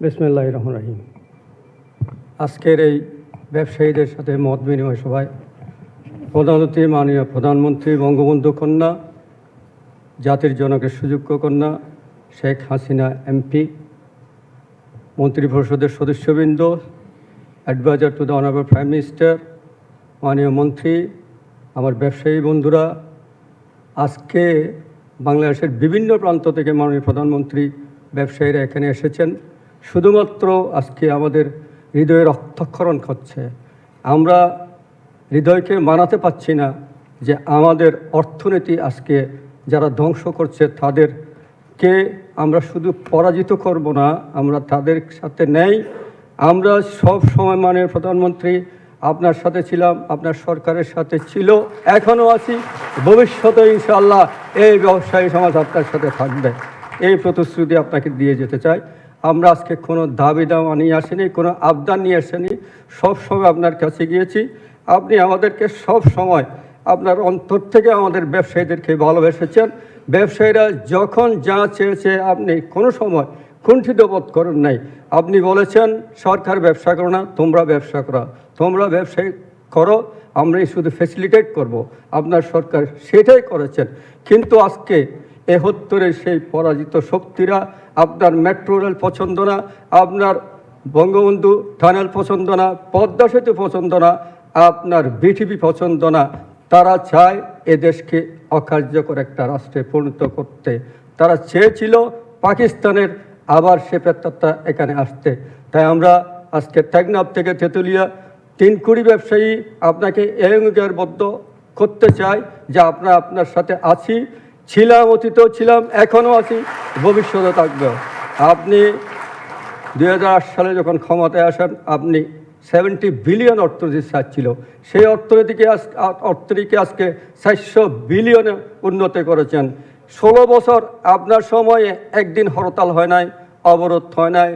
বিসমিল্লাহির রহমানির রহিম। আজকের এই ব্যবসায়ীদের সাথে মত বিনিময় সভায় প্রধান অতিথি মাননীয় প্রধানমন্ত্রী বঙ্গবন্ধু কন্যা, জাতির জনকের সুযোগ্য কন্যা শেখ হাসিনা এমপি, মন্ত্রিপরিষদের সদস্যবৃন্দ, adviser to the honourable prime minister, মাননীয় মন্ত্রী, আমার ব্যবসায়ী বন্ধুরা, আজকে বাংলাদেশের বিভিন্ন প্রান্ত থেকে মাননীয় প্রধানমন্ত্রী, ব্যবসায়ীরা এখানে এসেছেন। শুধুমাত্র আজকে আমাদের হৃদয়ের রক্তক্ষরণ করছে। আমরা হৃদয়কে মানাতে পারছি না যে আমাদের অর্থনীতি আজকে যারা ধ্বংস করছে তাদেরকে আমরা শুধু পরাজিত করব না, আমরা তাদের সাথে নেই। আমরা সব সময় মাননীয় প্রধানমন্ত্রী আপনার সাথে ছিলাম, আপনার সরকারের সাথে ছিল, এখনও আছি, ভবিষ্যতে ইনশাআল্লাহ এই ব্যবসায়ী সমাজ আপনার সাথে থাকবে। এই প্রতিশ্রুতি আপনাকে দিয়ে যেতে চাই। আমরা আজকে কোনো দাবি দাওয়া নিয়ে আসিনি, কোনো আবদার নিয়ে আসেনি, সবসময় আপনার কাছে গিয়েছি। আপনি আমাদেরকে সব সময় আপনার অন্তর থেকে আমাদের ব্যবসায়ীদেরকে ভালোবেসেছেন। ব্যবসায়ীরা যখন যা চেয়েছে আপনি কোনো সময় কুণ্ঠিত বোধ করেন নাই। আপনি বলেছেন সরকার ব্যবসা করো না, তোমরা ব্যবসা করো, তোমরা ব্যবসায়ী করো, আমরাই শুধু ফ্যাসিলিটেট করব। আপনার সরকার সেটাই করেছেন। কিন্তু আজকে ৭১-এর সেই পরাজিত শক্তিরা আপনার মেট্রো রেল পছন্দ না, আপনার বঙ্গবন্ধু টানেল পছন্দ না, পদ্মা সেতু পছন্দ না, আপনার বিটিভি পছন্দ না। তারা চায় এদেশকে অকার্যকর একটা রাষ্ট্রে পরিণত করতে। তারা চেয়েছিল পাকিস্তানের আবার সে প্রেতাত্মা এখানে আসতে। তাই আমরা আজকে টেকনাফ থেকে তেঁতুলিয়া ৩ কোটি ব্যবসায়ী আপনাকে অঙ্গীকারবদ্ধ করতে চাই যে আপনার সাথে আছি, ছিলাম, অতীতেও ছিলাম, এখনও আছি, ভবিষ্যতে থাকবে। আপনি ২০০৮ সালে যখন ক্ষমতায় আসেন আপনি 70 বিলিয়ন অর্থনীতি ছিল। সেই অর্থনীতিকে আজকে 400 বিলিয়নে উন্নতি করেছেন। 16 বছর আপনার সময়ে একদিন হরতাল হয় নাই, অবরোধ হয় নাই,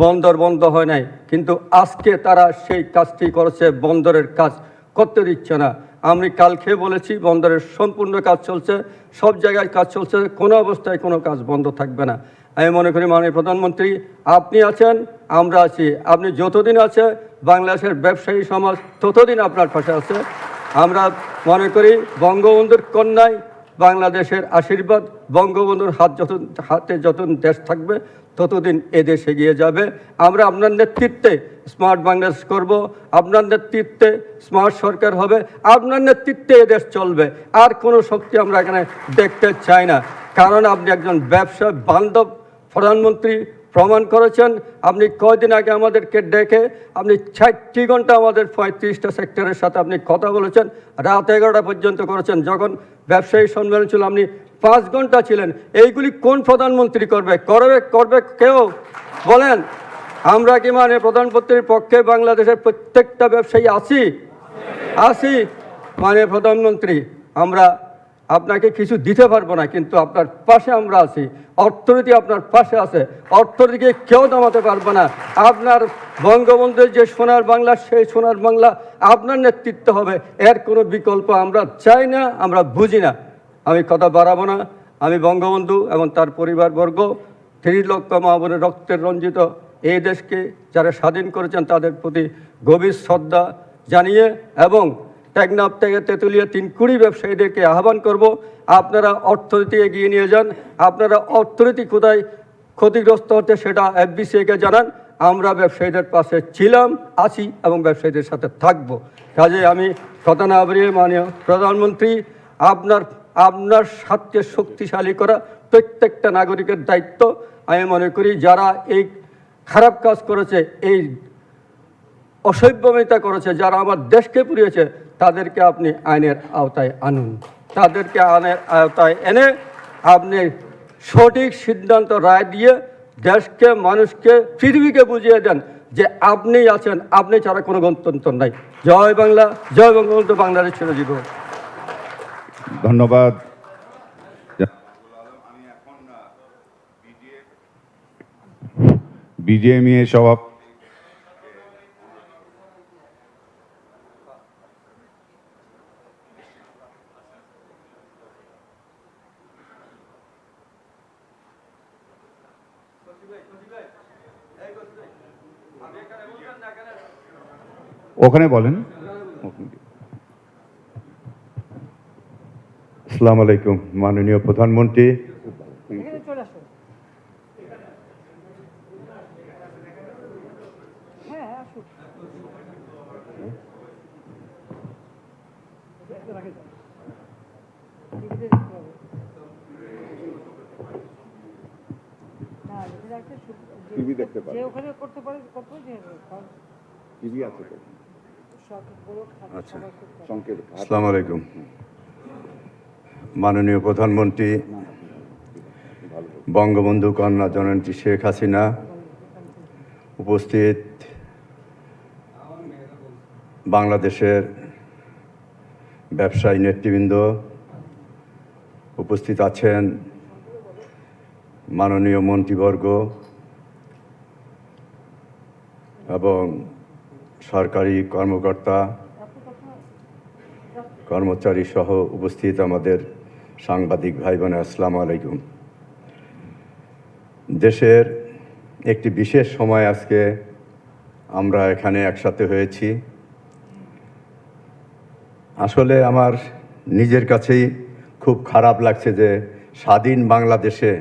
বন্দর বন্ধ হয় নাই। কিন্তু আজকে তারা সেই কাজটি করেছে, বন্দরের কাজ করতে দিচ্ছে না। আমি কালকে বলেছি বন্দরের সম্পূর্ণ কাজ চলছে, সব জায়গায় কাজ চলছে, কোনো অবস্থায় কোনো কাজ বন্ধ থাকবে না। আমি মনে করি মাননীয় প্রধানমন্ত্রী আপনি আছেন, আমরা আছি। আপনি যতদিন আছে বাংলাদেশের ব্যবসায়ী সমাজ ততদিন আপনার পাশে আছে। আমরা মনে করি বঙ্গবন্ধুর কন্যায় বাংলাদেশের আশীর্বাদ, বঙ্গবন্ধুর হাতে যত দেশ থাকবে ততদিন এদেশ এগিয়ে যাবে। আমরা আপনার নেতৃত্বে স্মার্ট বাংলাদেশ করব, আপনার নেতৃত্বে স্মার্ট সরকার হবে, আপনার নেতৃত্বে এদেশ চলবে। আর কোনো শক্তি আমরা এখানে দেখতে চাই না। কারণ আপনি একজন ব্যবসা বান্ধব প্রধানমন্ত্রী প্রমাণ করেছেন। আপনি কয়দিন আগে আমাদেরকে ডেকে আপনি 60 ঘন্টা আমাদের 35টা সেক্টরের সাথে আপনি কথা বলেছেন, রাত 11টা পর্যন্ত করেছেন। যখন ব্যবসায়ী সম্মেলন ছিল আপনি 5 ঘন্টা ছিলেন। এইগুলি কোন প্রধানমন্ত্রী করবে কেউ বলেন? আমরা কি মানে প্রধানমন্ত্রীর পক্ষে বাংলাদেশের প্রত্যেকটা ব্যবসায়ী আছি মানে প্রধানমন্ত্রী আমরা আপনাকে কিছু দিতে পারবো না, কিন্তু আপনার পাশে আমরা আছি। অর্থনীতি আপনার পাশে আছে, অর্থনীতিকে কেউ নামাতে পারবে না। আপনার বঙ্গবন্ধুর যে সোনার বাংলা, সেই সোনার বাংলা আপনার নেতৃত্ব হবে, এর কোনো বিকল্প আমরা চাই না, আমরা বুঝি না। আমি কথা বাড়াবো না। আমি বঙ্গবন্ধু এবং তার পরিবারবর্গ, 3 লক্ষ মা বোনের রক্তের রঞ্জিত এই দেশকে যারা স্বাধীন করেছেন তাদের প্রতি গভীর শ্রদ্ধা জানিয়ে এবং টেকনাফ থেকে তেঁতুলিয়া 3 কোটি ব্যবসায়ীদেরকে আহ্বান করব, আপনারা অর্থনীতি এগিয়ে নিয়ে যান। আপনারা অর্থনীতি কোথায় ক্ষতিগ্রস্ত হচ্ছে সেটা এফবিসিকে জানান। আমরা ব্যবসায়ীদের পাশে ছিলাম, আছি এবং ব্যবসায়ীদের সাথে থাকব। কাজে আমি কথা না বাড়িয়ে মাননীয় প্রধানমন্ত্রী আপনার স্বার্থকে শক্তিশালী করা প্রত্যেকটা নাগরিকের দায়িত্ব। আমি মনে করি যারা এই খারাপ কাজ করেছে, এই অসভ্যমিতা করেছে, যারা আমার দেশকে পুড়িয়েছে, তাদেরকে আপনি আইনের আওতায় আনুন। তাদেরকে আইনের আওতায় এনে আপনি সঠিক সিদ্ধান্ত রায় দিয়ে দেশকে, মানুষকে, পৃথিবীকে বুঝিয়ে দেন যে আপনি আছেন, আপনি ছাড়া কোনো গণতন্ত্র নাই। জয় বাংলা, জয় বঙ্গবন্ধু, বাংলাদেশ চিরজীবী হোক। ধন্যবাদ। বিজেএমইএ সভাপতি এই ওখানে বলেন। আসসালামু আলাইকুম মাননীয় প্রধানমন্ত্রী, টিভি দেখতে পারেন। যে ওখানে করতে পারে করতে যে টিভি আছে তো, আচ্ছা সংকেত। আসসালামু আলাইকুম মাননীয় প্রধানমন্ত্রী, বঙ্গবন্ধু কন্যা জননেত্রী শেখ হাসিনা, উপস্থিত বাংলাদেশের ব্যবসায়ী নেতৃবৃন্দ, উপস্থিত আছেন মাননীয় মন্ত্রীবর্গ এবং সরকারি কর্মকর্তা কর্মচারী সহ উপস্থিত আমাদের সাংবাদিক ভাই বোন, আসসালামু আলাইকুম। দেশের একটি বিশেষ সময় আজকে আমরা এখানে একসাথে হয়েছি। আসলে আমার নিজের কাছেই খুব খারাপ লাগছে যে স্বাধীন বাংলাদেশে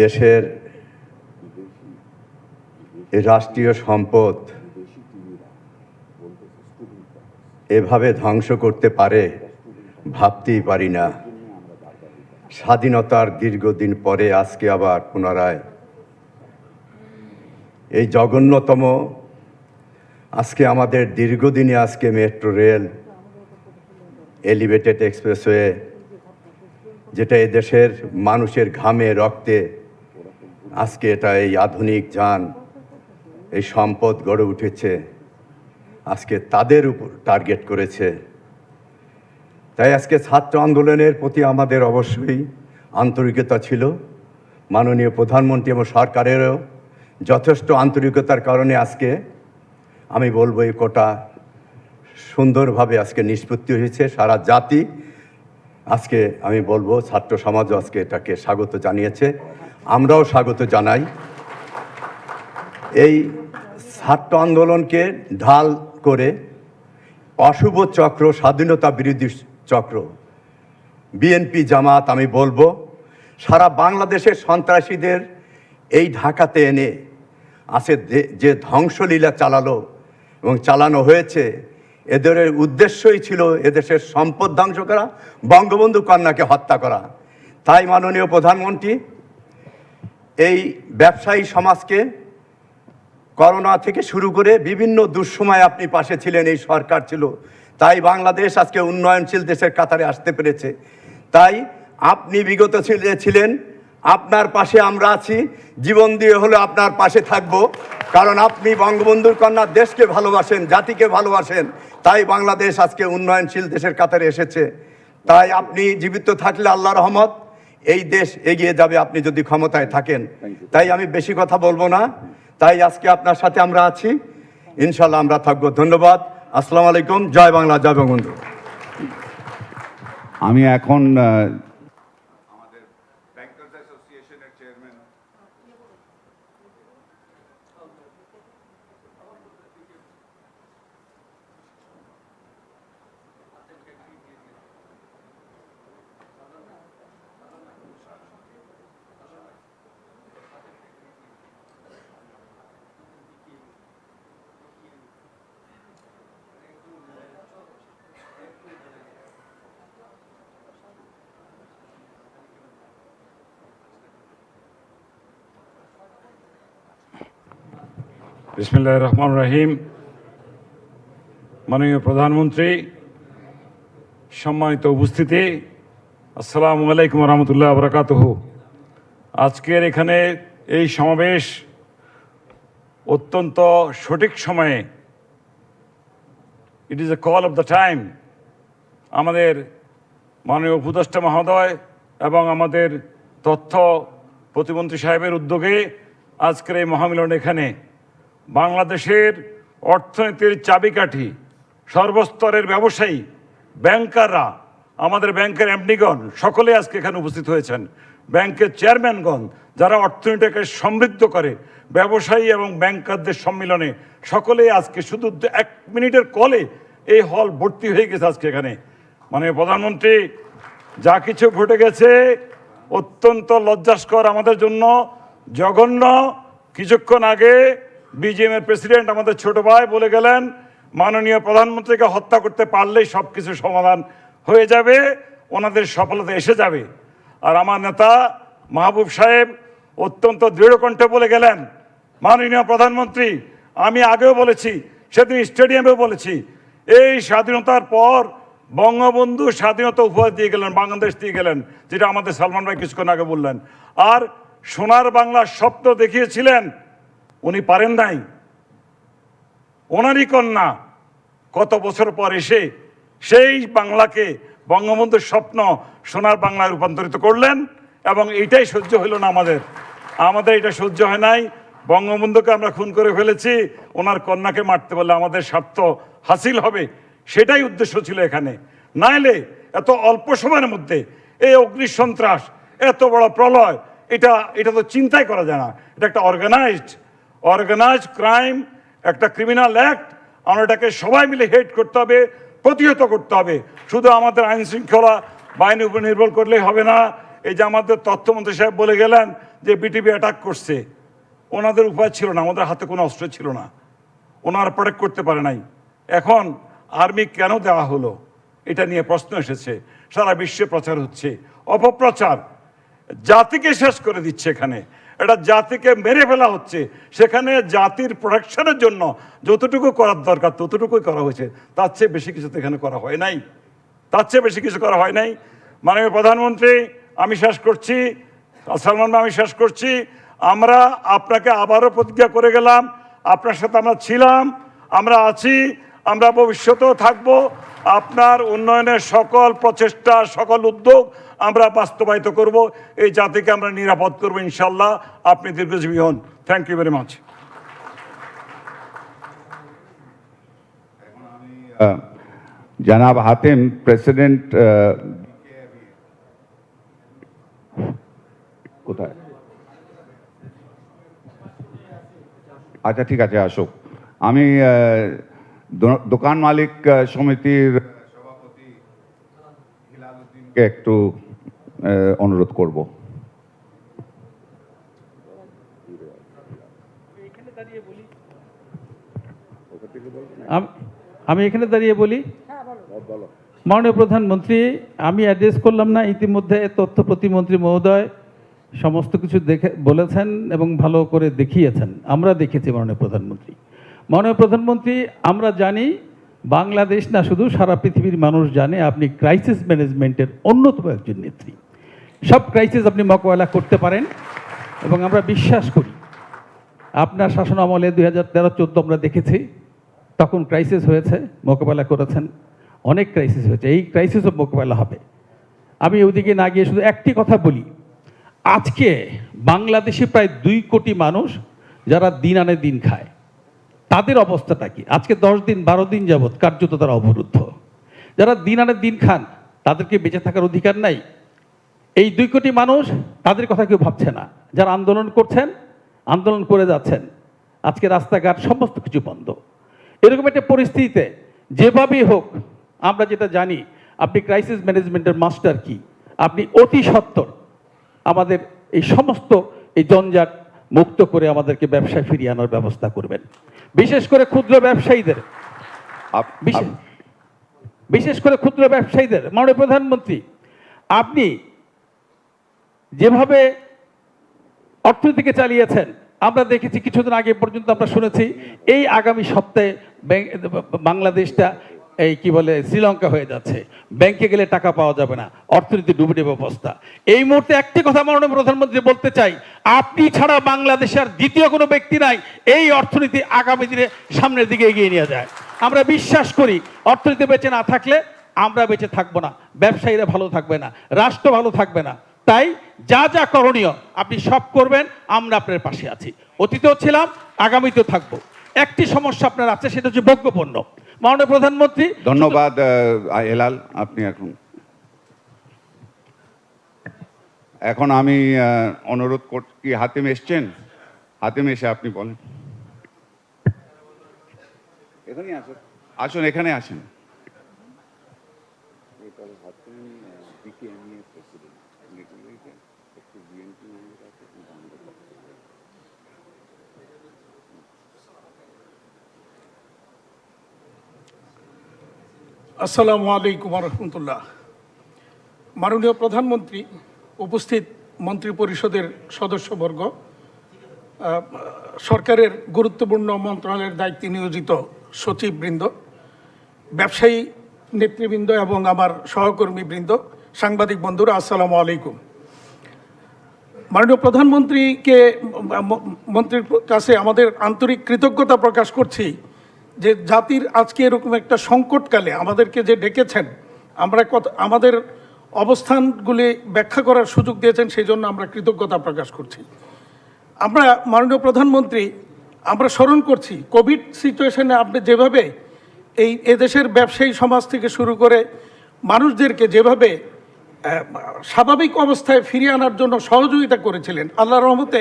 দেশের এই রাষ্ট্রীয় সম্পদ এভাবে ধ্বংস করতে পারে ভাবতেই পারি না। স্বাধীনতার দীর্ঘদিন পরে আজকে আবার পুনরায় এই জঘন্যতম, আজকে আমাদের দীর্ঘদিনে আজকে মেট্রো রেল, এলিভেটেড এক্সপ্রেসওয়ে, যেটা এদেশের মানুষের ঘামে রক্তে আজকে এটা এই আধুনিক যান, এই সম্পদ গড়ে উঠেছে, আজকে তাদের উপর টার্গেট করেছে। তাই আজকে ছাত্র আন্দোলনের প্রতি আমাদের অবশ্যই আন্তরিকতা ছিল। মাননীয় প্রধানমন্ত্রী এবং সরকারেরও যথেষ্ট আন্তরিকতার কারণে আজকে আমি বলবো এই কোটা সুন্দরভাবে আজকে নিষ্পত্তি হয়েছে। সারা জাতি আজকে আমি বলবো ছাত্র সমাজও আজকে এটাকে স্বাগত জানিয়েছে, আমরাও স্বাগত জানাই। এই ছাত্র আন্দোলনকে ঢাল করে অশুভ চক্র, স্বাধীনতা বিরোধী চক্র, বিএনপি জামাত, আমি বলবো সারা বাংলাদেশের সন্ত্রাসীদের এই ঢাকাতে এনে আছে যে ধ্বংসলীলা চালালো এবং চালানো হয়েছে, এদের উদ্দেশ্যই ছিল এদেশের সম্পদ ধ্বংস করা, বঙ্গবন্ধু কন্যাকে হত্যা করা। তাই মাননীয় প্রধানমন্ত্রী এই ব্যবসায়ী সমাজকে করোনা থেকে শুরু করে বিভিন্ন দুঃসময়ে আপনি পাশে ছিলেন, এই সরকার ছিল, তাই বাংলাদেশ আজকে উন্নয়নশীল দেশের কাতারে আসতে পেরেছে। তাই আপনি বিগত ছিলেন, আপনার পাশে আমরা আছি, জীবন দিয়ে হলে আপনার পাশে থাকব, কারণ আপনি বঙ্গবন্ধুর কন্যা, দেশকে ভালোবাসেন, জাতিকে ভালোবাসেন, তাই বাংলাদেশ আজকে উন্নয়নশীল দেশের কাতারে এসেছে। তাই আপনি জীবিত থাকলে আল্লাহর রহমত এই দেশ এগিয়ে যাবে আপনি যদি ক্ষমতায় থাকেন। তাই আমি বেশি কথা বলবো না, তাই আজকে আপনার সাথে আমরা আছি, ইনশাল্লাহ আমরা থাকবো। ধন্যবাদ। আসসালামু আলাইকুম। জয় বাংলা, জয় বঙ্গবন্ধু। আমি এখন আমাদের ব্যাংকার্স অ্যাসোসিয়েশনের চেয়ারম্যান বিসমিল্লাহির রহমানির রহিম। মাননীয় প্রধানমন্ত্রী, সম্মানিত উপস্থিতি, আসসালামু আলাইকুম রহমতুল্লাহ বারাকাতুহু। আজকের এখানে এই সমাবেশ অত্যন্ত সঠিক সময়ে, it is a call of the time. আমাদের মাননীয় উপদেষ্টা মহোদয় এবং আমাদের তথ্য প্রতিমন্ত্রী সাহেবের উদ্যোগে আজকের এই মহামিলন এখানে বাংলাদেশের অর্থনীতির চাবিকাঠি, সর্বস্তরের ব্যবসায়ী, ব্যাংকাররা, আমাদের ব্যাংকের এমডিগণ সকলে আজকে এখানে উপস্থিত হয়েছেন। ব্যাংকের চেয়ারম্যানগণ যারা অর্থনীতিকে সমৃদ্ধ করে, ব্যবসায়ী এবং ব্যাংকারদের সম্মিলনে সকলেই আজকে শুধু 1 মিনিটের কলে এই হল ভর্তি হয়ে গেছে আজকে এখানে। মানে প্রধানমন্ত্রী, যা কিছু ঘটে গেছে অত্যন্ত লজ্জাস্কর আমাদের জন্য, জঘন্য। কিছুক্ষণ আগে বিজিএমের প্রেসিডেন্ট আমাদের ছোট ভাই বলে গেলেন মাননীয় প্রধানমন্ত্রীকে হত্যা করতে পারলেই সব কিছু সমাধান হয়ে যাবে, ওনাদের সফলতা এসে যাবে। আর আমার নেতা মাহবুব সাহেব অত্যন্ত দৃঢ় কণ্ঠে বলে গেলেন, মাননীয় প্রধানমন্ত্রী, আমি আগেও বলেছি, সেদিন স্টেডিয়ামেও বলেছি, এই স্বাধীনতার পর বঙ্গবন্ধু স্বাধীনতা উপহার দিয়ে গেলেন, বাংলাদেশ দিয়ে গেলেন, যেটা আমাদের সালমান ভাই কিছুক্ষণ আগে বললেন। আর সোনার বাংলার স্বপ্ন দেখিয়েছিলেন, উনি পারেন নাই। ওনারই কন্যা কত বছর পর এসে সেই বাংলাকে বঙ্গবন্ধুর স্বপ্ন সোনার বাংলায় রূপান্তরিত করলেন, এবং এইটাই সহ্য হইল না আমাদের এটা সহ্য হয় নাই। বঙ্গবন্ধুকে আমরা খুন করে ফেলেছি, ওনার কন্যাকে মারতে বললে আমাদের স্বার্থ হাসিল হবে, সেটাই উদ্দেশ্য ছিল এখানে। নাইলে এত অল্প সময়ের মধ্যে এই অগ্নিসন্ত্রাস, এত বড় প্রলয়, এটা তো চিন্তাই করা যায় না। এটা একটা অর্গানাইজড ক্রাইম, একটা ক্রিমিনাল অ্যাক্ট। আমরা এটাকে সবাই মিলে হেড করতে হবে, প্রতিহত করতে হবে। শুধু আমাদের আইন শৃঙ্খলা বাহিনীর উপর নির্ভর করলেই হবে না। এই যে আমাদের তথ্যমন্ত্রী সাহেব বলে গেলেন যে বিটিভি অ্যাটাক করছে, ওনাদের উপায় ছিল না, আমাদের হাতে কোনো অস্ত্র ছিল না, ওনারা প্রোটেক্ট করতে পারে নাই। এখন আর্মি কেন দেওয়া হলো এটা নিয়ে প্রশ্ন এসেছে, সারা বিশ্বে প্রচার হচ্ছে, অপপ্রচার, জাতিকে শেষ করে দিচ্ছে। এখানে এটা জাতিকে মেরে ফেলা হচ্ছে। সেখানে জাতির প্রোটেকশনের জন্য যতটুকু করার দরকার ততটুকুই করা হয়েছে, তার চেয়ে বেশি কিছু তো এখানে করা হয় নাই, মাননীয় প্রধানমন্ত্রী, আমি শেষ করছি, সালমান ভাই আমি শেষ করছি। আমরা আপনাকে আবারও প্রতিজ্ঞা করে গেলাম, আপনার সাথে আমরা ছিলাম, আমরা আছি, আমরা ভবিষ্যতেও থাকবো। আপনার উন্নয়নের সকল প্রচেষ্টা, সকল উদ্যোগ আমরা বাস্তবায়িত করব, এই জাতিকে আমরা নিরাপদ করবো ইনশাল্লাহ। আপনি দীর্ঘজীবী হন। Thank you very much. জনাব হাতেম, প্রেসিডেন্ট কোথায়? আচ্ছা ঠিক আছে, আসুক। আমি দোকান মালিক সমিতির সভাপতি হিলালউদ্দিনকে একটু অনুরোধ করব। আমি এখানে দাঁড়িয়ে বলি, মাননীয় প্রধানমন্ত্রী, আমি অ্যাড্রেস করলাম না, ইতিমধ্যে তথ্য প্রতিমন্ত্রী মহোদয় সমস্ত কিছু দেখে বলেছেন এবং ভালো করে দেখিয়েছেন, আমরা দেখেছি। মাননীয় প্রধানমন্ত্রী, আমরা জানি, বাংলাদেশ না শুধু সারা পৃথিবীর মানুষ জানে আপনি ক্রাইসিস ম্যানেজমেন্টের অন্যতম একজন নেত্রী। সব ক্রাইসিস আপনি মোকাবেলা করতে পারেন এবং আমরা বিশ্বাস করি আপনার শাসন আমলে 2013-14 আমরা দেখেছি, তখন ক্রাইসিস হয়েছে, মোকাবেলা করেছেন। অনেক ক্রাইসিস হয়েছে, এই ক্রাইসিসও মোকাবেলা হবে। আমি ওদিকে না গিয়ে শুধু একটি কথা বলি, আজকে বাংলাদেশে প্রায় 2 কোটি মানুষ যারা দিন আনে দিন খায়, তাদের অবস্থাটা কি? আজকে 10 দিন 12 দিন যাবৎ কার্যত তারা অবরুদ্ধ। যারা দিন আনে দিন খান, তাদেরকে বেঁচে থাকার অধিকার নাই? এই 2 কোটি মানুষ, তাদের কথা কেউ ভাবছে না। যারা আন্দোলন করছেন, আন্দোলন করে যাচ্ছেন, আজকে রাস্তাঘাট সমস্ত কিছু বন্ধ। এরকম একটা পরিস্থিতিতে যেভাবেই হোক, আমরা যেটা জানি আপনি ক্রাইসিস ম্যানেজমেন্টের মাস্টার কি, আপনি অতি সত্বর আমাদের এই সমস্ত এই জঞ্জাট মুক্ত করে আমাদেরকে ব্যবসায় ফিরিয়ে আনার ব্যবস্থা করবেন। বিশেষ করে ক্ষুদ্র ব্যবসায়ীদের, মাননীয় প্রধানমন্ত্রী, আপনি যেভাবে অর্থনীতিকে চালিয়েছেন, আমরা দেখেছি কিছুদিন আগে পর্যন্ত আমরা শুনেছি এই আগামী সপ্তাহে বাংলাদেশটা এই কি বলে শ্রীলঙ্কা হয়ে যাচ্ছে, ব্যাংকে গেলে টাকা পাওয়া যাবে না, অর্থনীতি ডুবে ডুবে অবস্থা। এই মুহূর্তে একটি কথা মাননীয় প্রধানমন্ত্রী বলতে চাই, আপনি ছাড়া বাংলাদেশের দ্বিতীয় কোনো ব্যক্তি নাই এই অর্থনীতি আগামী দিনে সামনের দিকে এগিয়ে নিয়ে যায়। আমরা বিশ্বাস করি অর্থনীতি বেঁচে না থাকলে আমরা বেঁচে থাকবো না, ব্যবসায়ীরা ভালো থাকবে না, রাষ্ট্র ভালো থাকবে না। তাই যা যা করণীয় আপনি সব করবেন, আমরা আপনার পাশে আছি। অতীতেও ছিলাম, আগামীতেও থাকবো। একটি সমস্যা আপনার আছে, সেটা হচ্ছে ভোগ্যপণ্য। মাননীয় প্রধানমন্ত্রী, ধন্যবাদ হেলাল, আপনি এখন এখন আমি অনুরোধ কি হাতিম এসছেন? হাতিম এসে আপনি বলেন। এখানেই আসুন, আসুন, এখানে আসেন। আসসালামু আলাইকুম রহমতুল্লাহ। মাননীয় প্রধানমন্ত্রী, উপস্থিত মন্ত্রী পরিষদের সদস্যবর্গ, সরকারের গুরুত্বপূর্ণ মন্ত্রণালয়ের দায়িত্বে নিয়োজিত সচিববৃন্দ, ব্যবসায়ী নেতৃবৃন্দ এবং আমার সহকর্মীবৃন্দ, সাংবাদিক বন্ধুরা, আসসালামু আলাইকুম। মাননীয় প্রধানমন্ত্রীকে মন্ত্রীর কাছে আমাদের আন্তরিক কৃতজ্ঞতা প্রকাশ করছি যে জাতির আজকে এরকম একটা সংকটকালে আমাদেরকে যে ডেকেছেন, আমরা আমাদের অবস্থানগুলি ব্যাখ্যা করার সুযোগ দিয়েছেন, সেই জন্য আমরা কৃতজ্ঞতা প্রকাশ করছি। আমরা মাননীয় প্রধানমন্ত্রী, আমরা স্মরণ করছি কোভিড সিচুয়েশনে আপনি যেভাবে এদেশের ব্যবসায়ী সমাজ থেকে শুরু করে মানুষদেরকে যেভাবে স্বাভাবিক অবস্থায় ফিরিয়ে আনার জন্য সহযোগিতা করেছিলেন, আল্লাহর রহমতে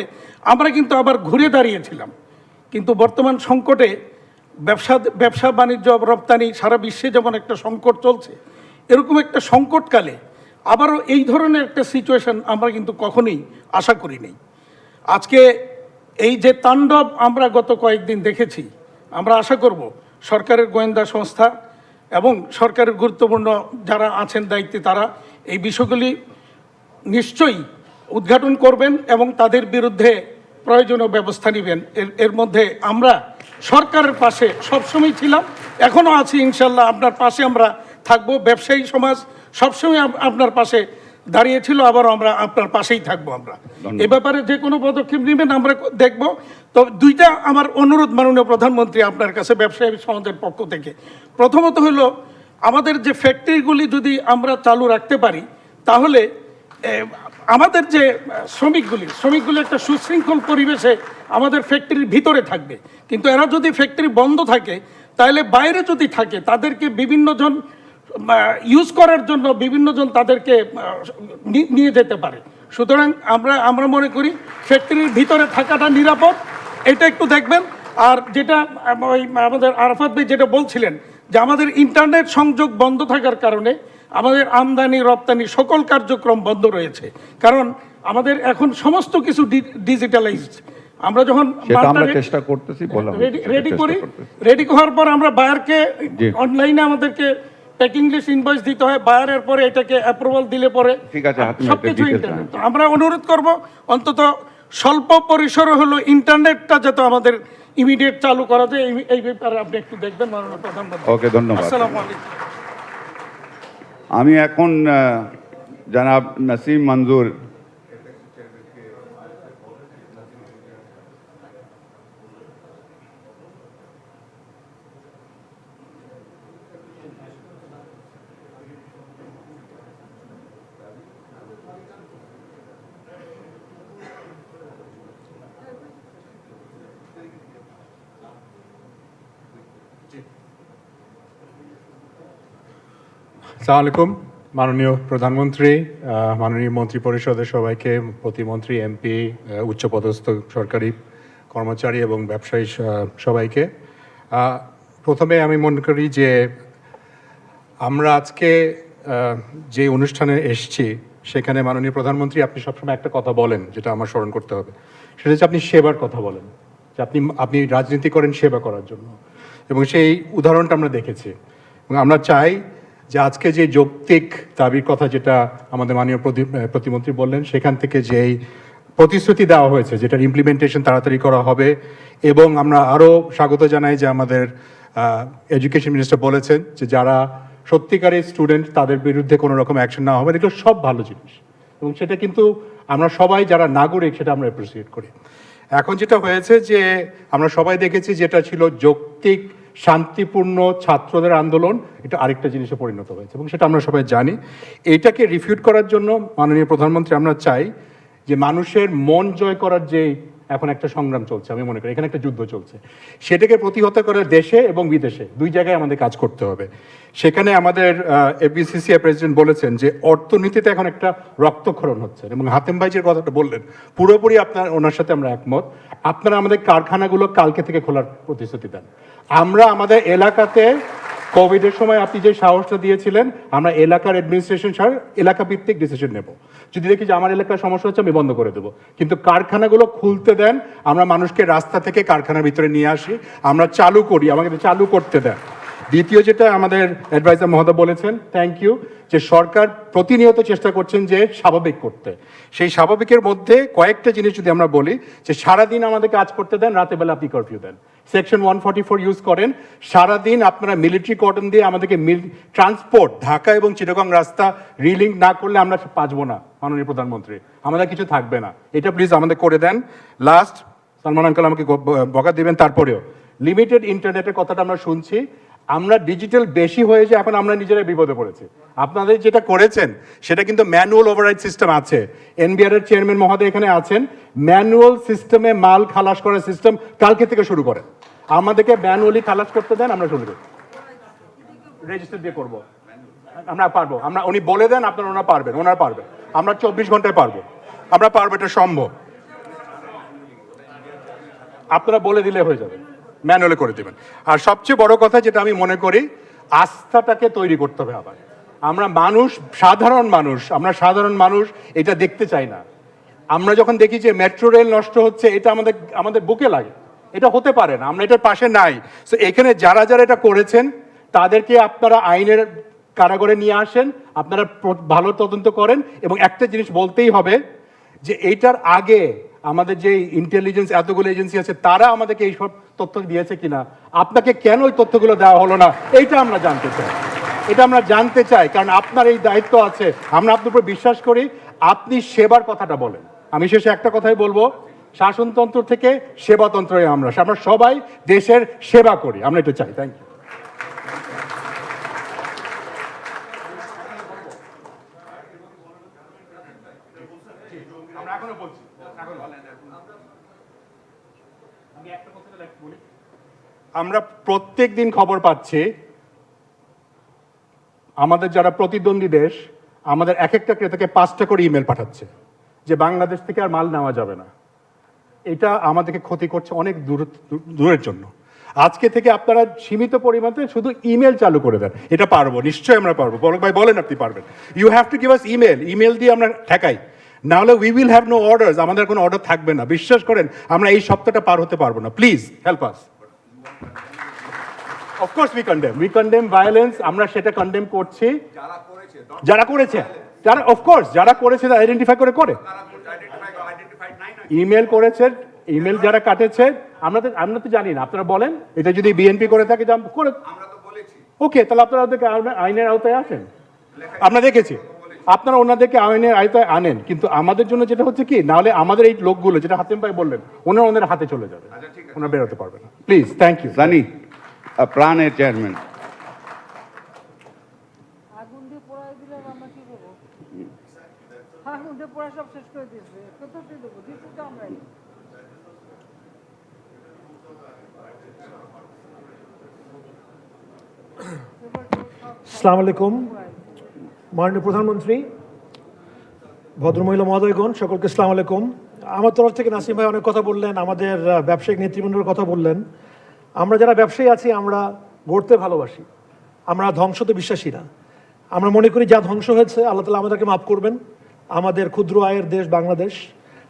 আমরা কিন্তু আবার ঘুরে দাঁড়িয়েছিলাম। কিন্তু বর্তমান সংকটে ব্যবসা বাণিজ্য রপ্তানি সারা বিশ্বে যেমন একটা সংকট চলছে, এরকম একটা সংকটকালে আবারও এই ধরনের একটা সিচুয়েশন আমরা কিন্তু কখনোই আশা করিনি। আজকে এই যে তাণ্ডব আমরা গত কয়েকদিন দেখেছি, আমরা আশা করব সরকারের গোয়েন্দা সংস্থা এবং সরকারের গুরুত্বপূর্ণ যারা আছেন দায়িত্বে, তারা এই বিষয়গুলি নিশ্চয়ই উদ্ঘাটন করবেন এবং তাদের বিরুদ্ধে প্রয়োজনীয় ব্যবস্থা নেবেন। এর মধ্যে আমরা সরকারের পাশে সবসময় ছিলাম, এখনও আছি, ইনশাল্লাহ আপনার পাশে আমরা থাকবো। ব্যবসায়ী সমাজ সবসময় আপনার পাশে দাঁড়িয়েছিল, আবারও আমরা আপনার পাশেই থাকবো। আমরা এ ব্যাপারে যে কোনো পদক্ষেপ নেবেন আমরা দেখব। তো দুইটা আমার অনুরোধ মাননীয় প্রধানমন্ত্রী আপনার কাছে ব্যবসায়ী সমাজের পক্ষ থেকে। প্রথমত হলো, আমাদের যে ফ্যাক্টরিগুলি যদি আমরা চালু রাখতে পারি, তাহলে আমাদের যে শ্রমিকগুলি একটা সুশৃঙ্খল পরিবেশে আমাদের ফ্যাক্টরির ভিতরে থাকবে। কিন্তু এরা যদি ফ্যাক্টরি বন্ধ থাকে, তাহলে বাইরে যদি থাকে তাদেরকে বিভিন্নজন ইউজ করার জন্য বিভিন্নজন তাদেরকে নিয়ে যেতে পারে। সুতরাং আমরা মনে করি ফ্যাক্টরির ভিতরে থাকাটা নিরাপদ, এটা একটু দেখবেন। আর যেটা ওই আমাদের আরাফাত ভাই যেটা বলছিলেন যে আমাদের ইন্টারনেট সংযোগ বন্ধ থাকার কারণে আমাদের আমদানি রপ্তানি সকল কার্যক্রম বন্ধ রয়েছে, কারণ আমাদের এখন সমস্ত কিছু ডিজিটালাইজড। আমরা যখন চেষ্টা করতেছি, রেডি হওয়ার পর আমরা বায়ারকে অনলাইনে আমাদেরকে প্যাকিং লিস্ট ইনভয়েস দিতে হয়, বায়ারের পরে এটাকে অ্যাপ্রুভাল দিলে পরে সবকিছু ইন্টারনেট। আমরা অনুরোধ করব অন্তত স্বল্প পরিসরে হলো ইন্টারনেটটা যাতে আমাদের ইমিডিয়েট চালু করা যায়, এই ব্যাপারে আপনি একটু দেখবেন মাননীয় প্রধানমন্ত্রী। ওকে, ধন্যবাদ। আসসালামু আলাইকুম। আমি এখন জনাব নাসিম মঞ্জুর আসসালামু আলাইকুম। মাননীয় প্রধানমন্ত্রী, মাননীয় মন্ত্রী পরিষদের সবাইকে, প্রতিমন্ত্রী, এমপি, উচ্চপদস্থ সরকারি কর্মচারী এবং ব্যবসায়ী সবাইকে, প্রথমে আমি মনে করি যে আমরা আজকে যে অনুষ্ঠানে এসেছি সেখানে মাননীয় প্রধানমন্ত্রী আপনি সবসময় একটা কথা বলেন, যেটা আমার স্মরণ করতে হবে, সেটা হচ্ছে আপনি সেবার কথা বলেন, যে আপনি রাজনীতি করেন সেবা করার জন্য, এবং সেই উদাহরণটা আমরা দেখেছি। এবং আমরা চাই যে আজকে যে যৌক্তিক দাবির কথা যেটা আমাদের মাননীয় প্রতিমন্ত্রী বললেন, সেখান থেকে যেই প্রতিশ্রুতি দেওয়া হয়েছে যেটার ইমপ্লিমেন্টেশন তাড়াতাড়ি করা হবে, এবং আমরা আরও স্বাগত জানাই যে আমাদের এডুকেশন মিনিস্টার বলেছেন যে যারা সত্যিকারের স্টুডেন্ট তাদের বিরুদ্ধে কোনো রকম অ্যাকশন নেওয়া হবে। এগুলো সব ভালো জিনিস, এবং সেটা কিন্তু আমরা সবাই যারা নাগরিক সেটা আমরা অ্যাপ্রিসিয়েট করি। এখন যেটা হয়েছে যে আমরা সবাই দেখেছি যেটা ছিল যৌক্তিক শান্তিপূর্ণ ছাত্রদের আন্দোলন, এটা আরেকটা জিনিসে পরিণত হয়েছে, এবং সেটা আমরা সবাই জানি। এইটাকে রিফিউট করার জন্য মাননীয় প্রধানমন্ত্রী আমরা চাই যে মানুষের মন জয় করার যে এখন একটা সংগ্রাম চলছে, আমি মনে করি এখানে একটা যুদ্ধ চলছে। সেটাকে প্রতিহত করে দেশে এবং বিদেশে দুই জায়গায় আমাদের কাজ করতে হবে। সেখানে আমাদের এফবিসিসিআই প্রেসিডেন্ট বলেছেন যে অর্থনীতিতে এখন একটা রক্তক্ষরণ হচ্ছে, এবং হাতেম ভাই যে কথাটা বললেন পুরোপুরি ওনার সাথে আমরা একমত। আপনারা আমাদের কারখানাগুলো কালকে থেকে খোলার প্রতিশ্রুতি দেন। আমরা আমাদের এলাকাতে কোভিডের সময় আপনি যে সাহসটা দিয়েছিলেন, আমরা এলাকার অ্যাডমিনিস্ট্রেশন ছাড়া এলাকা ভিত্তিক ডিসিশন নেব। যদি দেখি যে আমার এলাকার সমস্যা হচ্ছে, আমি বন্ধ করে দেবো, কিন্তু কারখানাগুলো খুলতে দেন, আমরা মানুষকে রাস্তা থেকে কারখানার ভিতরে নিয়ে আসি, আমরা চালু করি, আমাকে চালু করতে দেন। দ্বিতীয় যেটা আমাদের অ্যাডভাইজার মহোদয় বলেছেন, থ্যাংক ইউ, যে সরকার প্রতিনিয়ত চেষ্টা করছেন যে স্বাভাবিক করতে। সেই স্বাভাবিকের মধ্যে কয়েকটা জিনিস যদি আমরা বলি, যে সারাদিন আমাদের কাজ করতে দেন, রাতের বেলা আপনি কারফিউ দেন, সেকশন 144 ইউজ করেন, সারাদিন আপনারা মিলিটারি কর্ডন দিয়ে আমাদেরকে ট্রান্সপোর্ট ঢাকা এবং চিটাগং রাস্তা রিলিঙ্ক না করলে আমরা বাঁচবো না মাননীয় প্রধানমন্ত্রী, আমাদের কিছু থাকবে না, এটা প্লিজ আমাদের করে দেন। লাস্ট, সালমান আঙ্কেল আমাকে বকা দিবেন, তারপরেও লিমিটেড ইন্টারনেটের কথাটা আমরা শুনছি, আমরা ডিজিটাল বেশি হয়ে যায়, এখন আমরা নিজেরাই বিপদে পড়েছি। আপনাদের যেটা করেছেন সেটা কিন্তু ম্যানুয়াল ওভাররাইড সিস্টেম আছে, এনবিআর এর চেয়ারম্যান মহোদয় এখানে আছেন, ম্যানুয়াল সিস্টেমে মাল খালাস করার সিস্টেম কালকে থেকে শুরু করেন, আমাদেরকে ম্যানুয়ালি খালাস করতে দেন, আমরা শুরু করি, রেজিস্টার দিয়ে করবো, আমরা পারবো, আমরা উনি বলে দেন আপনারা, ওনারা পারবেন, আমরা 24 ঘন্টায় পারবো, আমরা পারবো, এটা সম্ভব, আপনারা বলে দিলে হয়ে যাবে, ম্যানুয়ালি করে দেবেন। আর সবচেয়ে বড় কথা যেটা আমি মনে করি, আস্থাটাকে তৈরি করতে হবে আবার। আমরা সাধারণ মানুষ এটা দেখতে চাই না। আমরা যখন দেখি যে মেট্রো রেল নষ্ট হচ্ছে, এটা আমাদের বুকে লাগে, এটা হতে পারে না, আমরা এটার পাশে নাই। সো এখানে যারা এটা করেছেন তাদেরকে আপনারা আইনের কারাগারে নিয়ে আসেন, আপনারা ভালো তদন্ত করেন। এবং একটা জিনিস বলতেই হবে যে এইটার আগে আমাদের যে ইন্টেলিজেন্স এতগুলো এজেন্সি আছে, তারা আমাদেরকে এইসব তথ্য দিয়েছে কিনা, আপনাকে কেন ওই তথ্যগুলো দেওয়া হলো না, এইটা আমরা জানতে চাই, কারণ আপনার এই দায়িত্ব আছে, আমরা আপনার উপর বিশ্বাস করি, আপনি সেবার কথাটা বলেন। আমি শেষে একটা কথাই বলবো, শাসনতন্ত্র থেকে সেবাতন্ত্রে আমরা সবাই দেশের সেবা করি, আমরা এটা চাই। Thank you. আমরা প্রত্যেক দিন খবর পাচ্ছি, আমাদের যারা প্রতিদ্বন্দ্বী দেশ আমাদের এক একটা ক্রেতাকে 5টা করে ইমেল পাঠাচ্ছে যে বাংলাদেশ থেকে আর মাল নেওয়া যাবে না। এটা আমাদেরকে ক্ষতি করছে অনেক দূরের জন্য। আজকে থেকে আপনারা সীমিত পরিমাণে শুধু ইমেল চালু করে দেন, এটা পারবো, নিশ্চয়ই আমরা পারবো। বলক ভাই বলেন আপনি পারবেন, you have to give us email দিয়ে আমরা ঠেকাই, না হলে we will have no orders, আমাদের কোনো অর্ডার থাকবে না। বিশ্বাস করেন আমরা এই সপ্তাহটা পার হতে পারবো না, please help us. Of course we condemn violence, আমরা সেটা কন্ডেম করছি। যারা করেছে তারা আইডেন্টিফাই করে ইমেল করেছে, ইমেল যারা কাটেছে, আমরা তো জানি না, আপনারা বলেন এটা যদি বিএনপি করে থাকে করে, ওকে, তাহলে আপনারা ওদেরকে আইনের আওতায় আসেন, আমরা দেখেছি, আপনারা ওনাদেরকে আইনের আওতায় আনেন। কিন্তু আমাদের জন্য যেটা হচ্ছে কি, না হলে আমাদের এই লোকগুলো, যেটা হাতেম ভাই বললেন, ওনার হাতে চলে যাবে, ওনারা বেরোতে পারবে না। Please, thank you. সানি, প্রাণের চেয়ারম্যান, আগুন দিয়ে পোড়াই দিলে আমরা কি করবো? আগুন দিয়ে পোড়া সব শেষ করে দিয়েছে, কোথাতে দেবো, দিচ্ছি তো আমরাই। আসসালামু আলাইকুম, মাননীয় প্রধানমন্ত্রী, ভদ্রমহিলা মহোদয়গণ, সকলকে আসসালামু আলাইকুম। আমার তরফ থেকে নাসিম ভাই অনেক কথা বললেন, আমাদের ব্যবসায়িক নেতৃবৃন্দের কথা বললেন। আমরা যারা ব্যবসায়ী আছি, আমরা গড়তে ভালোবাসি, আমরা ধ্বংসতে বিশ্বাসী না। আমরা মনে করি যা ধ্বংস হয়েছে আল্লাহ তাআলা আমাদেরকে মাফ করবেন। আমাদের ক্ষুদ্র আয়ের দেশ বাংলাদেশ,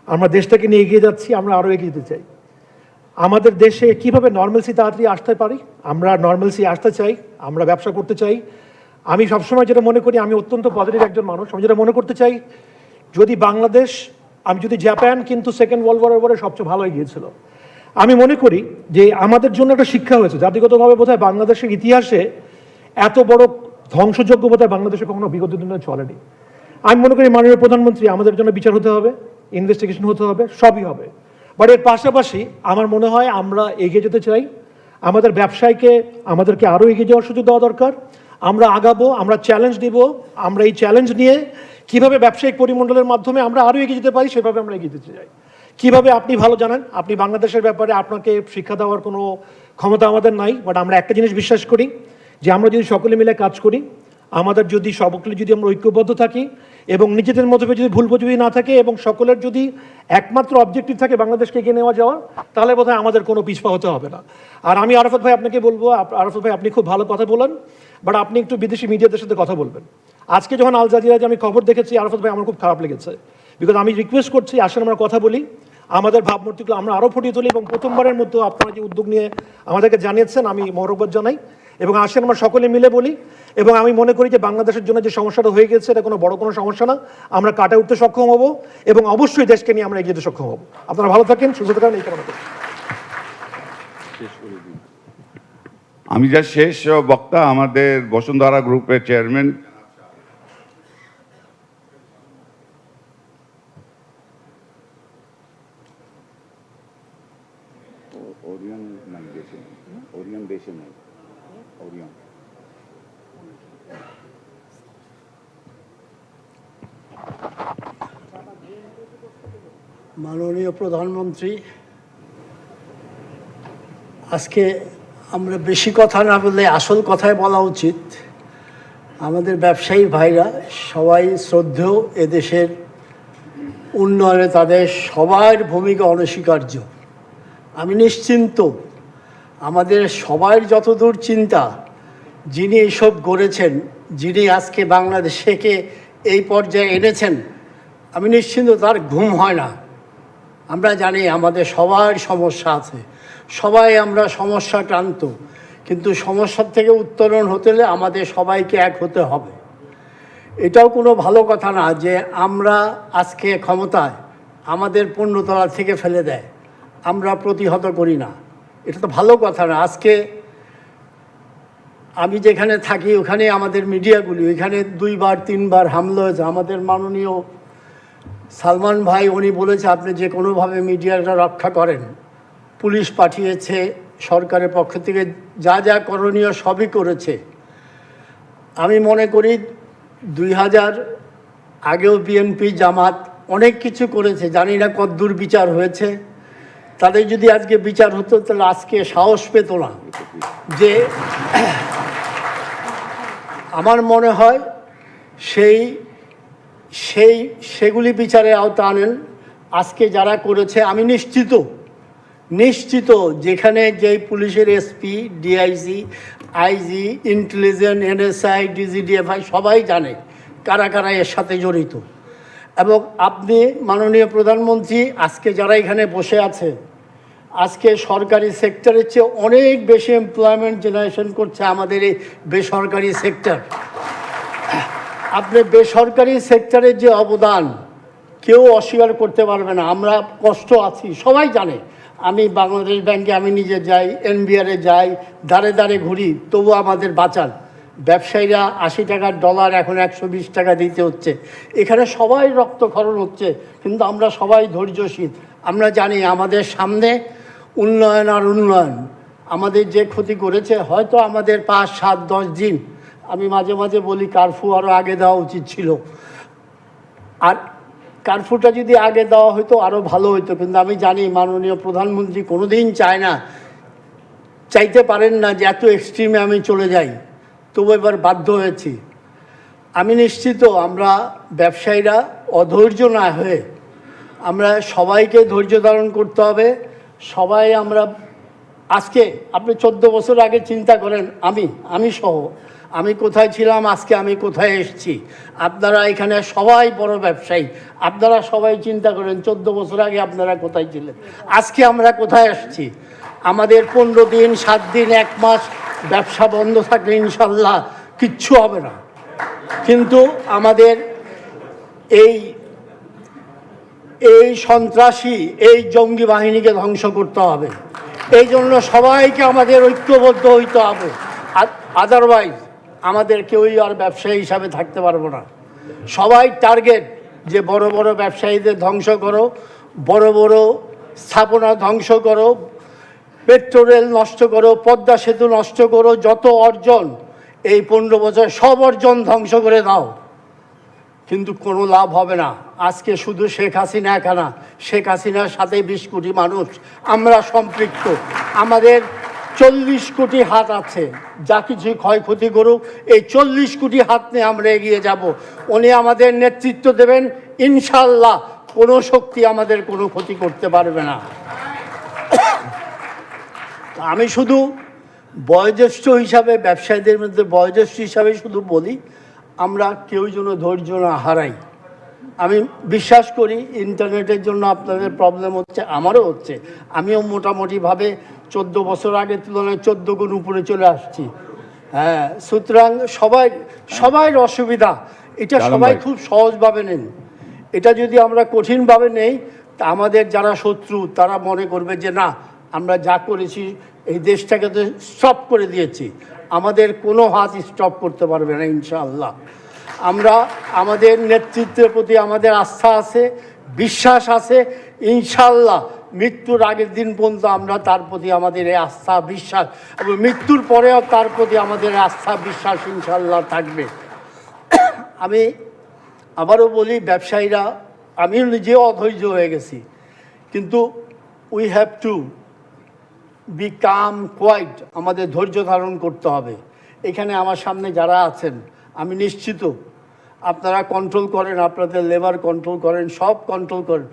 আমরা দেশটাকে নিয়ে এগিয়ে যাচ্ছি, আমরা আরও এগিয়ে যেতে চাই। আমাদের দেশে কিভাবে নর্মালসি তাড়াতাড়ি আসতে পারি, আমরা নর্মালসি আসতে চাই, আমরা ব্যবসা করতে চাই। আমি সবসময় যেটা মনে করি, আমি অত্যন্ত পজিটিভ একজন মানুষ, আমি যেটা মনে করতে চাই, যদি বাংলাদেশ, আমি যদি জাপান কিন্তু সেকেন্ড ওয়ার্ল্ড ওয়ারের পরে সবচেয়ে ভালো গিয়েছিল, আমি মনে করি যে আমাদের জন্য একটা শিক্ষা হয়েছে জাতিগতভাবে। বোধহয় বাংলাদেশের ইতিহাসে এত বড় ধ্বংসযজ্ঞ বোধহয় বাংলাদেশে কখনো বিগত দিনে চলেনি। আমি মনে করি মাননীয় প্রধানমন্ত্রী, আমাদের জন্য বিচার হতে হবে, ইনভেস্টিগেশন হতে হবে, সবই হবে। বাট এর পাশাপাশি আমার মনে হয় আমরা এগিয়ে যেতে চাই, আমাদের ব্যবসায়কে আমাদেরকে আরও এগিয়ে যাওয়ার সুযোগ দেওয়া দরকার। আমরা আগাবো, আমরা চ্যালেঞ্জ দিব, আমরা এই চ্যালেঞ্জ নিয়ে কিভাবে ব্যবসায়িক পরিমণ্ডলের মাধ্যমে আমরা আরও এগিয়ে যেতে পারি, সেভাবে আমরা এগিয়ে যেতে চাই। কিভাবে আপনি ভালো জানেন, আপনি বাংলাদেশের ব্যাপারে আপনাকে শিক্ষা দেওয়ার কোনো ক্ষমতা আমাদের নাই, বাট আমরা একটা জিনিস বিশ্বাস করি যে আমরা যদি সকলে মিলে কাজ করি, আমাদের যদি সকলে যদি আমরা ঐক্যবদ্ধ থাকি এবং নিজেদের মধ্যে যদি ভুল বোঝাবুঝি না থাকে এবং সকলের যদি একমাত্র অবজেক্টিভ থাকে বাংলাদেশকে এগিয়ে নেওয়া যাওয়া, তাহলে বোধহয় আমাদের কোনো পিছপা হতে হবে না। আর আমি আরাফাত ভাই আপনাকে বলবো, আরাফাত ভাই আপনি খুব ভালো কথা বলেন, বাট আপনি একটু বিদেশি মিডিয়াদের সাথে কথা বলবেন। আজকে যখন আল জাজিরায় আমি খবর দেখেছি আরাফাত ভাই, আমার খুব খারাপ লেগেছে। বিকজ আমি রিকোয়েস্ট করছি আসলে আমরা কথা বলি, আমাদের ভাবমূর্তিগুলো আমরা আরও ফুটিয়ে তুলি এবং প্রথমবারের মতো আপনারা যে উদ্যোগ নিয়ে আমাদেরকে জানিয়েছেন আমি মহরবত জানাই এবং আসলে আমরা সকলে মিলে বলি। এবং আমি মনে করি যে বাংলাদেশের জন্য যে সমস্যাটা হয়ে গেছে এটা কোনো বড় কোনো সমস্যা না, আমরা কাটা উঠতে সক্ষম হব এবং অবশ্যই দেশকে নিয়ে আমরা এগিয়ে যেতে সক্ষম হব। আপনারা ভালো থাকেন, সুস্থ থাকেন, এই কামনা করি। আমি যা শেষ বক্তা আমাদের বসুন্ধরা গ্রুপের চেয়ারম্যান মাননীয় প্রধানমন্ত্রী, আজকে আমরা বেশি কথা না বললে আসল কথাই বলা উচিত। আমাদের ব্যবসায়ী ভাইরা সবাই শ্রদ্ধেয়, এদেশের উন্নয়নে তাদের সবার ভূমিকা অনস্বীকার্য। আমি নিশ্চিন্ত, আমাদের সবার যতদূর চিন্তা, যিনি এইসব গড়েছেন, যিনি আজকে বাংলাদেশকে এই পর্যায়ে এনেছেন, আমি নিশ্চিন্ত তার ঘুম হয় না। আমরা জানি আমাদের সবার সমস্যা আছে, সবাই আমরা সমস্যাক্রান্ত, কিন্তু সমস্যার থেকে উত্তরণ হতে হলে আমাদের সবাইকে এক হতে হবে। এটাও কোনো ভালো কথা না যে আমরা আজকে ক্ষমতায় আমাদের পূর্ণতলা থেকে ফেলে দেয়, আমরা প্রতিহত করি না, এটা তো ভালো কথা না। আজকে আমি যেখানে থাকি ওখানে আমাদের মিডিয়াগুলি, ওইখানে 2-3বার হামলা হয়েছে। আমাদের মাননীয় সালমান ভাই উনি বলেছে আপনি যে কোনোভাবে মিডিয়াটা রক্ষা করেন। পুলিশ পাঠিয়েছে, সরকারের পক্ষ থেকে যা যা করণীয় সবই করেছে। আমি মনে করি 2000 আগেও বিএনপি জামাত অনেক কিছু করেছে, জানি না কতদূর বিচার হয়েছে। তাদের যদি আজকে বিচার হতো তাহলে আজকে সাহস পেত না। যে আমার মনে হয় সেগুলি বিচারে আওতা আনেন। আজকে যারা করেছে আমি নিশ্চিত যেখানে যেই পুলিশের SP, DIG, IG, intelligence, NSI, DGDFI সবাই জানে কারা কারা এর সাথে জড়িত। এবং আপনি মাননীয় প্রধানমন্ত্রী, আজকে যারা এখানে বসে আছে, আজকে সরকারি সেক্টরের চেয়ে অনেক বেশি এমপ্লয়মেন্ট জেনারেশন করছে আমাদের এই বেসরকারি সেক্টর। আপনি বেসরকারি সেক্টরের যে অবদান কেউ অস্বীকার করতে পারবে না। আমরা কষ্ট আছি, সবাই জানে। আমি বাংলাদেশ ব্যাংকে আমি নিজে যাই, এনবিআরে যাই, দাঁড়ে দাঁড়ে ঘুরি, তবু আমাদের বাঁচান। ব্যবসায়ীরা 80 টাকার ডলার এখন 120 টাকা দিতে হচ্ছে। এখানে সবাই রক্তক্ষরণ হচ্ছে, কিন্তু আমরা সবাই ধৈর্যশীল। আমরা জানি আমাদের সামনে উন্নয়ন আর উন্নয়ন। আমাদের যে ক্ষতি করেছে হয়তো আমাদের 5, 7, 10 দিন, আমি মাঝে মাঝে বলি কারফিউ আরও আগে দেওয়া উচিত ছিল, আর কারফিউটা যদি আগে দেওয়া হতো আরও ভালো হতো। কিন্তু আমি জানি মাননীয় প্রধানমন্ত্রী কোনোদিন চাইতে পারেন না যে এত এক্সট্রিমে আমি চলে যাই, তবু এবার বাধ্য হয়েছি। আমি নিশ্চিত আমরা ব্যবসায়ীরা অধৈর্য না হয়ে আমরা সবাইকে ধৈর্য ধারণ করতে হবে। সবাই আমরা আজকে আপনি 14 বছর আগে চিন্তা করেন, আমি সহ আমি কোথায় ছিলাম, আজকে আমি কোথায় এসেছি। আপনারা এখানে সবাই বড় ব্যবসায়ী, আপনারা সবাই চিন্তা করেন 14 বছর আগে আপনারা কোথায় ছিলেন, আজকে আমরা কোথায় এসেছি। আমাদের 15 দিন, 7 দিন, 1 মাস ব্যবসা বন্ধ থাকলে ইনশাল্লাহ কিচ্ছু হবে না। কিন্তু আমাদের এই সন্ত্রাসী, এই জঙ্গি বাহিনীকে ধ্বংস করতে হবে। এই জন্য সবাইকে আমাদের ঐক্যবদ্ধ হইতে হবে। আদারওয়াইজ আমাদের কেউই আর ব্যবসায়ী হিসাবে থাকতে পারবো না। সবাই টার্গেট যে বড় বড় ব্যবসায়ীদের ধ্বংস করো, বড় বড় স্থাপনা ধ্বংস করো, মেট্রো রেল নষ্ট করো, পদ্মা সেতু নষ্ট করো, যত অর্জন এই 15 বছর সব অর্জন ধ্বংস করে দাও। কিন্তু কোনো লাভ হবে না। আজকে শুধু শেখ হাসিনা একা না, শেখ হাসিনার সাথে 20 কোটি মানুষ আমরা সম্পৃক্ত। আমাদের 40 কোটি হাত আছে, যা কিছু ক্ষয়ক্ষতি করুক এই 40 কোটি হাত নিয়ে আমরা এগিয়ে যাব। উনি আমাদের নেতৃত্ব দেবেন, ইনশাল্লাহ কোনো শক্তি আমাদের কোনো ক্ষতি করতে পারবে না। আমি শুধু বয়োজ্যেষ্ঠ হিসাবে, ব্যবসায়ীদের মধ্যে বয়োজ্যেষ্ঠ হিসাবে শুধু বলি, আমরা কেউ যেন ধৈর্য না হারাই। আমি বিশ্বাস করি ইন্টারনেটের জন্য আপনাদের প্রবলেম হচ্ছে, আমারও হচ্ছে। আমিও মোটামুটিভাবে 14 বছর আগের তুলনায় 14 গুণ উপরে চলে আসছি। হ্যাঁ, সুতরাং সবাই অসুবিধা, এটা সবাই খুব সহজভাবে নেন। এটা যদি আমরা কঠিনভাবে নেই, তা আমাদের যারা শত্রু তারা মনে করবে যে না, আমরা যা করেছি এই দেশটাকে তো স্টপ করে দিয়েছি, আমাদের কোনো হাত স্টপ করতে পারবে না ইনশাআল্লাহ। আমরা আমাদের নেতৃত্বের প্রতি আমাদের আস্থা আছে, বিশ্বাস আছে। ইনশাআল্লাহ মৃত্যুর আগের দিন পর্যন্ত আমরা তার প্রতি আমাদের এই আস্থা বিশ্বাস, এবং মৃত্যুর পরেও তার প্রতি আমাদের আস্থা বিশ্বাস ইনশাআল্লাহ থাকবে। আমি আবারও বলি, ব্যবসায়ীরা, আমি নিজেও অধৈর্য হয়ে গেছি, কিন্তু we have to become quiet, আমাদের ধৈর্য ধারণ করতে হবে। এখানে আমার সামনে যারা আছেন আমি নিশ্চিত আপনারা কন্ট্রোল করেন, আপনাদের লেবার কন্ট্রোল করেন, সব কন্ট্রোল করেন,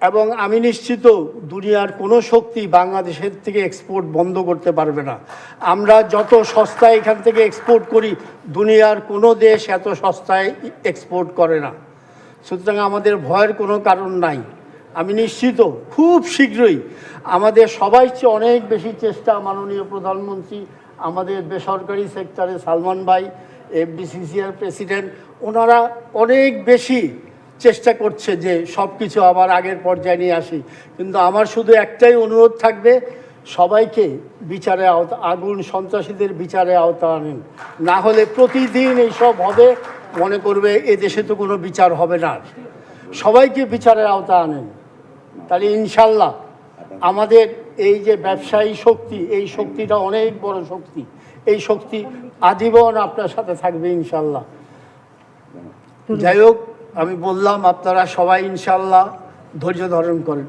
এবং আমি নিশ্চিত দুনিয়ার কোনো শক্তি বাংলাদেশের থেকে এক্সপোর্ট বন্ধ করতে পারবে না। আমরা যত সস্তায় এখান থেকে এক্সপোর্ট করি, দুনিয়ার কোনো দেশ এত সস্তায় এক্সপোর্ট করে না। সুতরাং আমাদের ভয়ের কোনো কারণ নাই। আমি নিশ্চিত খুব শীঘ্রই আমাদের সবাই চেয়ে অনেক বেশি চেষ্টা, মাননীয় প্রধানমন্ত্রী, আমাদের বেসরকারি সেক্টরে সালমান ভাই, এফবিসিসিআর প্রেসিডেন্ট, ওনারা অনেক বেশি চেষ্টা করছে যে সব কিছু আবার আগের পর্যায়ে নিয়ে আসি। কিন্তু আমার শুধু একটাই অনুরোধ থাকবে, সবাইকে বিচারে আগুন সন্ত্রাসীদের বিচারে আওতা আনেন, না হলে প্রতিদিন এইসব হবে, মনে করবে এ দেশে তো কোনো বিচার হবে না। সবাইকে বিচারের আওতা আনেন, তাহলে ইনশাল্লাহ আমাদের এই যে ব্যবসায়ী শক্তি, এই শক্তিটা অনেক বড় শক্তি, এই শক্তি আজীবন আপনার সাথে থাকবে ইনশাল্লাহ। যাই হোক, আমি বললাম আপনারা সবাই ইনশাল্লাহ ধৈর্য ধারণ করেন।